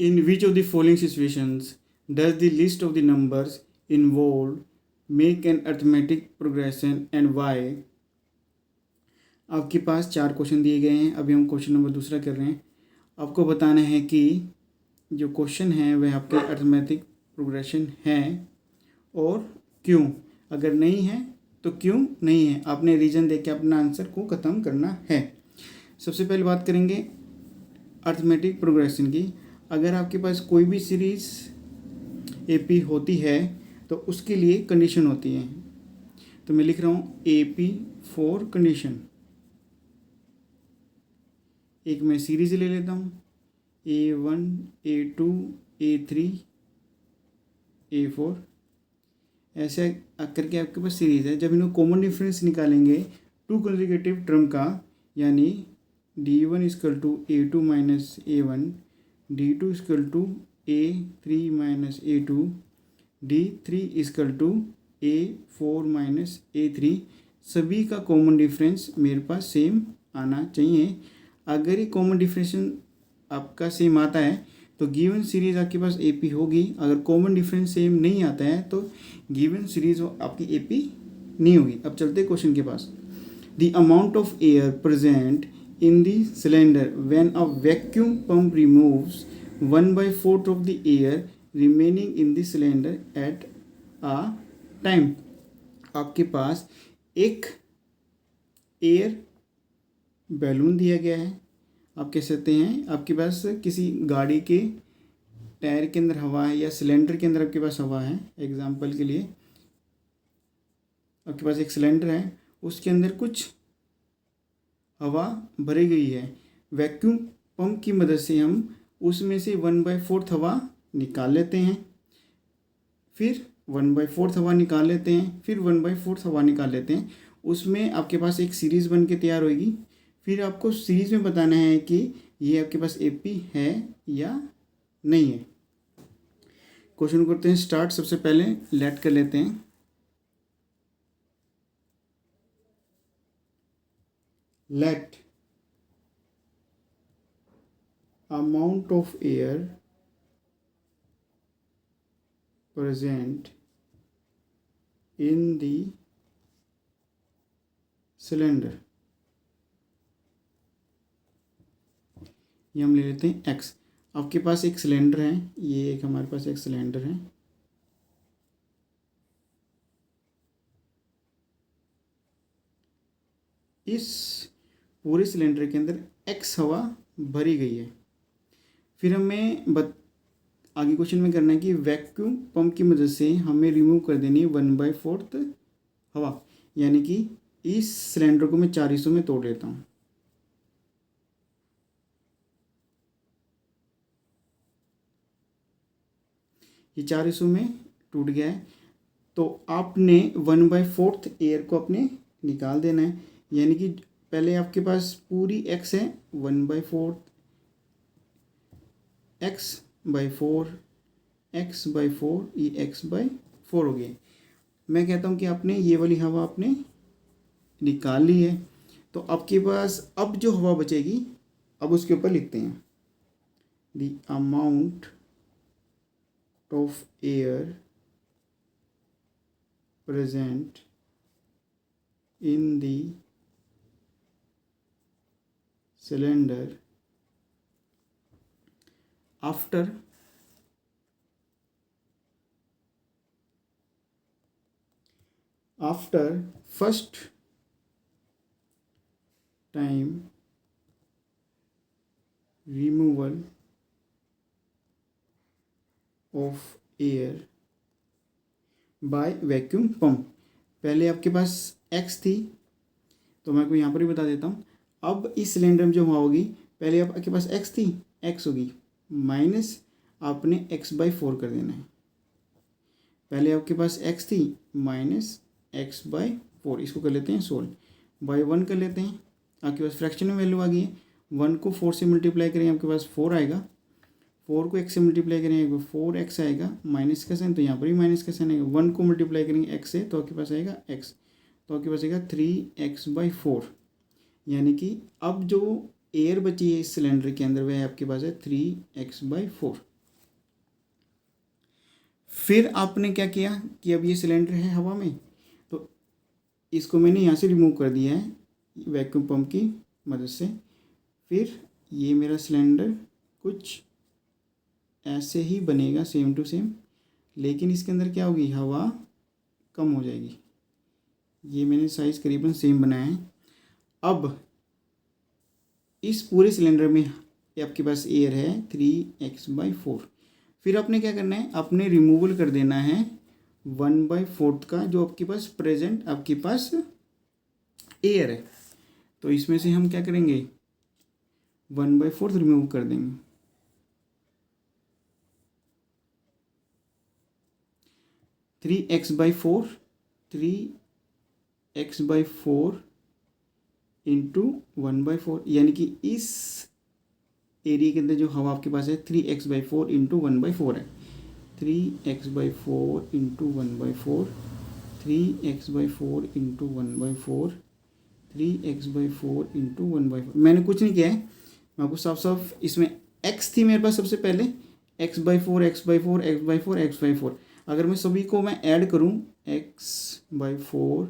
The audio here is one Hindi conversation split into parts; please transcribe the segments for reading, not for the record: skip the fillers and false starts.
In which of the following situations does the list of the numbers involved make an arithmetic progression and why? आपके पास 4 क्वेश्चन दिए गए हैं। अभी हम क्वेश्चन नंबर दूसरा कर रहे हैं। आपको बताना है कि जो क्वेश्चन है वह आपके अरिथमेटिक प्रोग्रेशन है और क्यों। अगर नहीं है तो क्यों नहीं है, आपने रीजन दे के अपना आंसर को ख़त्म करना है। सबसे पहले बात करेंगे अरिथमेटिक प्रोग्रेशन की। अगर आपके पास कोई भी सीरीज़ एपी होती है तो उसके लिए कंडीशन होती है। तो मैं लिख रहा हूँ एपी फॉर कंडीशन। एक मैं सीरीज ले लेता हूँ A1 A2 A3 A4, ऐसे करके आपके पास सीरीज़ है। जब इनको कॉमन डिफरेंस निकालेंगे टू कंसेक्यूटिव टर्म का, यानी D1 equal to A2 minus A1, D2 equal to A3 minus A2, D3 equal to A4 minus A3, सभी का कॉमन डिफरेंस मेरे पास सेम आना चाहिए। अगर ये कॉमन डिफरेंस आपका सेम आता है तो गिवन सीरीज़ आपके पास एपी होगी। अगर कॉमन डिफरेंस सेम नहीं आता है तो गिवन सीरीज़ आपकी एपी नहीं होगी। अब चलते क्वेश्चन के पास। The amount of air present in the cylinder when a vacuum pump removes 1/4 of the air remaining in the cylinder at a time. आपके पास एक एयर बैलून दिया गया है। आप कह सकते हैं आपके पास किसी गाड़ी के टायर के अंदर हवा है या सिलेंडर के अंदर आपके पास हवा है। एग्जांपल के लिए आपके पास एक सिलेंडर है, उसके अंदर कुछ हवा भरी गई है। वैक्यूम पंप की मदद से हम उसमें से 1/4 हवा निकाल लेते हैं, फिर 1/4 हवा निकाल लेते हैं, फिर 1/4 हवा निकाल लेते हैं। उसमें आपके पास एक सीरीज़ बन के तैयार होगी। फिर आपको सीरीज़ में बताना है कि ये आपके पास एपी है या नहीं है। क्वेश्चन करते हैं स्टार्ट। सबसे पहले लेट कर लेते हैं। Let amount of air present in the cylinder, ये हम ले लेते हैं एक्स। आपके पास एक सिलेंडर है, ये एक हमारे पास एक सिलेंडर है। इस पूरे सिलेंडर के अंदर एक्स हवा भरी गई है। फिर हमें आगे क्वेश्चन में करना है कि वैक्यूम पंप की मदद से हमें रिमूव कर देनी है 1/4 हवा, यानी कि इस सिलेंडर को मैं 4 हिस्सों में तोड़ लेता हूँ। ये 4 हिस्सों में टूट गया है। तो आपने 1/4 एयर को अपने निकाल देना है, यानी कि पहले आपके पास पूरी एक्स है, 1/4 x/4 x/4, ये x/4 हो गया। मैं कहता हूँ कि आपने ये वाली हवा आपने निकाल ली है। तो आपके पास अब जो हवा बचेगी अब उसके ऊपर लिखते हैं the amount of air present in the cylinder after first time removal of air by vacuum pump. पहले आपके पास एक्स थी, तो मैं आपको यहाँ पर भी बता देता हूँ। अब इस सिलेंडर में जो हवा होगी, पहले आपके पास एक्स थी, एक्स होगी माइनस आपने x/4 कर देना है। पहले आपके पास x थी माइनस x/4, इसको कर लेते हैं सोल्व। बाई 1 कर लेते हैं, आपके पास फ्रैक्शन में वैल्यू आ गई है। 1 को 4 से मल्टीप्लाई करेंगे आपके पास 4 आएगा, 4 को x से मल्टीप्लाई करेंगे 4x आएगा, माइनस का साइन तो यहाँ पर भी माइनस का साइन आएगा। 1 को मल्टीप्लाई करेंगे x से तो आपके पास आएगा x, तो आपके पास आएगा 3x/4, यानी कि अब जो एयर बची है इस सिलेंडर के अंदर वह आपके पास है 3x/4। फिर आपने क्या किया कि अब ये सिलेंडर है हवा में, तो इसको मैंने यहाँ से रिमूव कर दिया है वैक्यूम पंप की मदद से। फिर ये मेरा सिलेंडर कुछ ऐसे ही बनेगा, सेम टू सेम, लेकिन इसके अंदर क्या होगी, हवा कम हो जाएगी। ये मैंने साइज़ करीबन सेम बनाया है। अब इस पूरे सिलेंडर में आपके पास एयर है 3x/4। फिर आपने क्या करना है, आपने रिमूवल कर देना है 1/4 का जो आपके पास प्रेजेंट आपके पास एयर है। तो इसमें से हम क्या करेंगे, 1/4 रिमूव कर देंगे। 3x/4 इंटू 1/4, यानी कि इस एरिया के अंदर जो हवा आपके पास है 3x/4 इंटू 1/4 है। 3x/4 into 1/4, 3x/4 into 1/4, 3x/4 into 1/4। मैंने कुछ नहीं किया है, मैं आपको साफ साफ, इसमें x थी मेरे पास सबसे पहले, x/4 x/4 x/4 x/4। अगर मैं सभी को मैं ऐड करूँ, x/4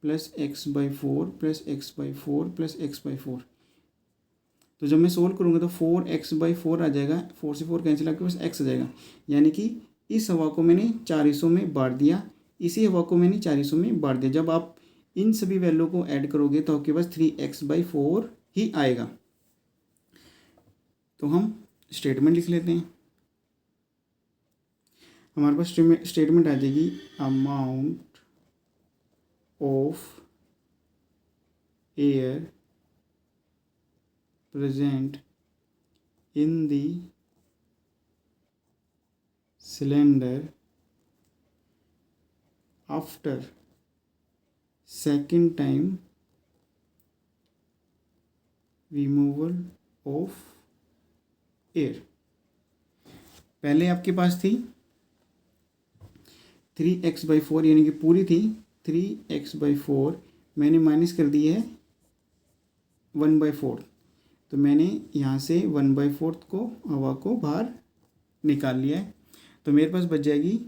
plus x/4 plus x/4 plus x/4, तो जब मैं सोल्व करूँगा तो 4x/4 आ जाएगा। 4 से 4 कैंसिल आपके पास x आ जाएगा। यानी कि इस हवा को मैंने 4 हिस्सों में बांट दिया, इसी हवा को मैंने 4 हिस्सों में बांट दिया। जब आप इन सभी वैल्यू को ऐड करोगे तो आपके पास 3x/4 ही आएगा। तो हम स्टेटमेंट लिख लेते हैं। हमारे पास स्टेटमेंट आ जाएगी, amount of air present in the cylinder after second time removal of air। पहले आपके पास थी 3x/4, यानी कि पूरी थी 3x/4, मैंने माइनस कर दी है 1/4, तो मैंने यहाँ से 1/4 को हवा को बाहर निकाल लिया है। तो मेरे पास बच जाएगी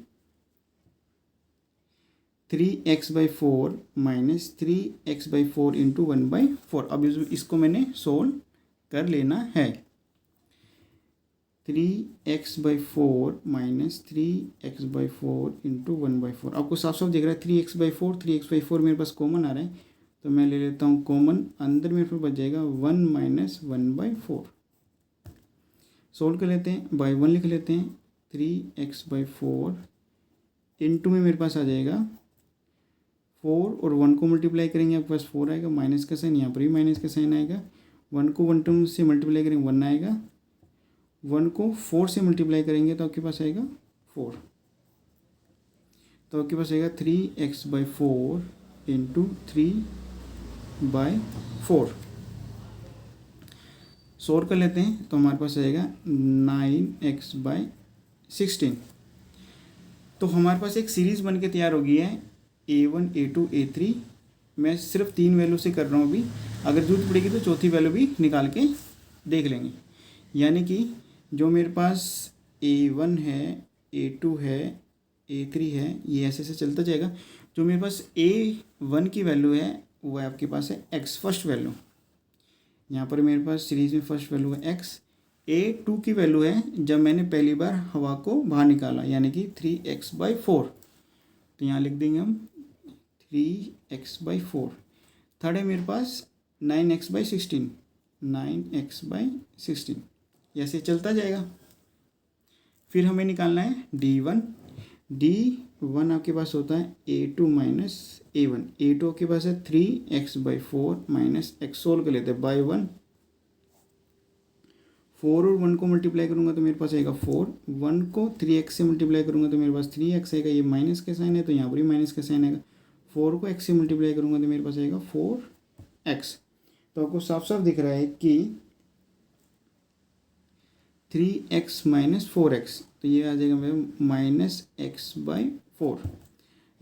3x/4 माइनस 3x/4 इंटू 1/4। अब इसको मैंने सोल्व कर लेना है। 3x/4 minus 3x/4 into 1/4। आपको साफ साफ दिख रहा है 3x/4 मेरे पास कॉमन आ रहा है, तो मैं ले लेता हूँ कॉमन। अंदर मेरे पास बच जाएगा 1 माइनस 1/4। सोल्व कर लेते हैं, बाई 1 लिख लेते हैं। 3x/4 इंटू में मेरे पास आ जाएगा 4, और 1 को मल्टीप्लाई करेंगे आपके पास 4 आएगा, माइनस का साइन, यहाँ पर भी माइनस का साइन आएगा। 1 को 1 टर्म से मल्टीप्लाई करेंगे 1 आएगा, 1 को 4 से मल्टीप्लाई करेंगे तो आपके पास आएगा 4। तो आपके पास आएगा 3x/4 इंटू 3/4। सोल्व कर लेते हैं तो हमारे पास आएगा 9x/16। तो हमारे पास एक सीरीज़ बन के तैयार हो गई है, A1 A2 A3। मैं सिर्फ 3 वैल्यू से कर रहा हूँ अभी, अगर जरूरत पड़ेगी तो चौथी वैल्यू भी निकाल के देख लेंगे। यानी कि जो मेरे पास A1 है, A2 है, A3 है, ये ऐसे ऐसे चलता जाएगा। जो मेरे पास A1 की वैल्यू है वो आपके पास है x, फर्स्ट वैल्यू। यहाँ पर मेरे पास सीरीज में फर्स्ट वैल्यू है x। A2 की वैल्यू है जब मैंने पहली बार हवा को बाहर निकाला, यानी कि 3x/4। तो यहाँ लिख देंगे हम 3x/4। थर्ड है मेरे पास 9x/16, 9x/16, ऐसे चलता जाएगा। फिर हमें निकालना है D1। D1 आपके पास होता है A2 माइनस A1। A2 आपके पास है 3x/4 माइनस x। सोल्व कर लेते हैं बाई 1। 4 और 1 को मल्टीप्लाई करूँगा तो मेरे पास आएगा 4। 1 को 3x से मल्टीप्लाई करूँगा तो मेरे पास 3x आएगा। ये माइनस का साइन है तो यहाँ पर भी माइनस का साइन आएगा। 4 को x से मल्टीप्लाई करूँगा तो मेरे पास आएगा 4x। तो आपको साफ साफ दिख रहा है कि 3x माइनस 4x, तो ये आ जाएगा मेरा माइनस x/4।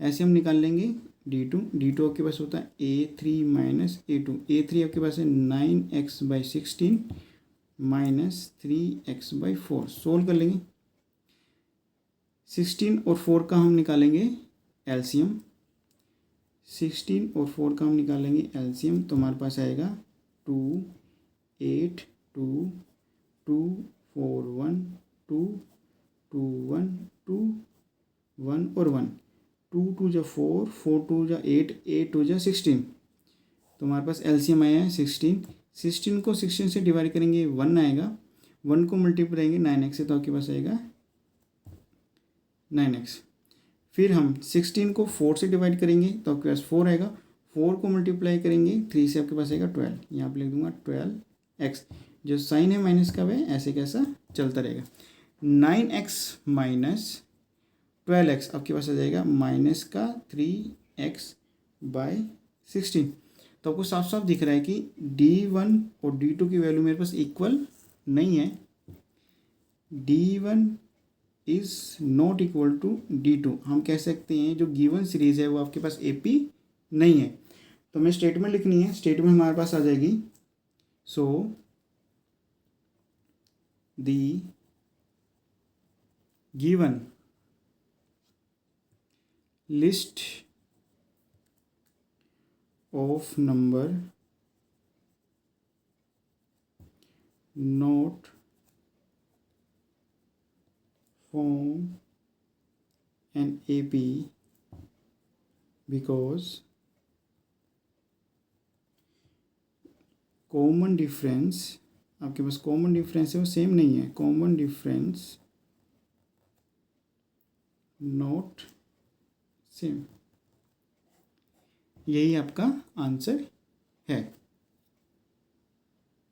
ऐसे हम निकाल लेंगे D2 आपके पास होता है A3 माइनस A2। A3 आपके पास है 9x/16 माइनस 3x/4। सोल्व कर लेंगे। 16 और 4 का हम निकालेंगे एलसीएम। 16 और 4 का हम निकालेंगे एलसीएम, तो हमारे पास आएगा 2 8 2 2 4 1 2 2 1 2 1 और 1, 2 2 जा 4 4 2 जा 8 8 2 जा 16, तो हमारे पास एलसीएम आया है 16। 16 को 16 से डिवाइड करेंगे 1 आएगा, 1 को मल्टीप्लाई करेंगे 9x से, तो आपके पास आएगा 9x। फिर हम 16 को 4 से डिवाइड करेंगे तो आपके पास 4 आएगा, 4 को मल्टीप्लाई करेंगे 3 से, आपके पास आएगा 12। यहाँ पे लिख दूंगा 12x, जो साइन है माइनस का वह ऐसे कैसा चलता रहेगा। 9x माइनस 12x आपके पास आ जाएगा माइनस का 3x बाई 16। तो आपको साफ साफ दिख रहा है कि D1 और D2 की वैल्यू मेरे पास इक्वल नहीं है। D1 is not equal to D2। हम कह सकते हैं जो गिवन सीरीज़ है वो आपके पास AP नहीं है। तो हमें स्टेटमेंट लिखनी है, स्टेटमेंट हमारे पास आ जाएगी, so the given list of number not form an AP because common difference, आपके पास कॉमन डिफरेंस है वो सेम नहीं है, कॉमन डिफरेंस नॉट सेम, यही आपका आंसर है।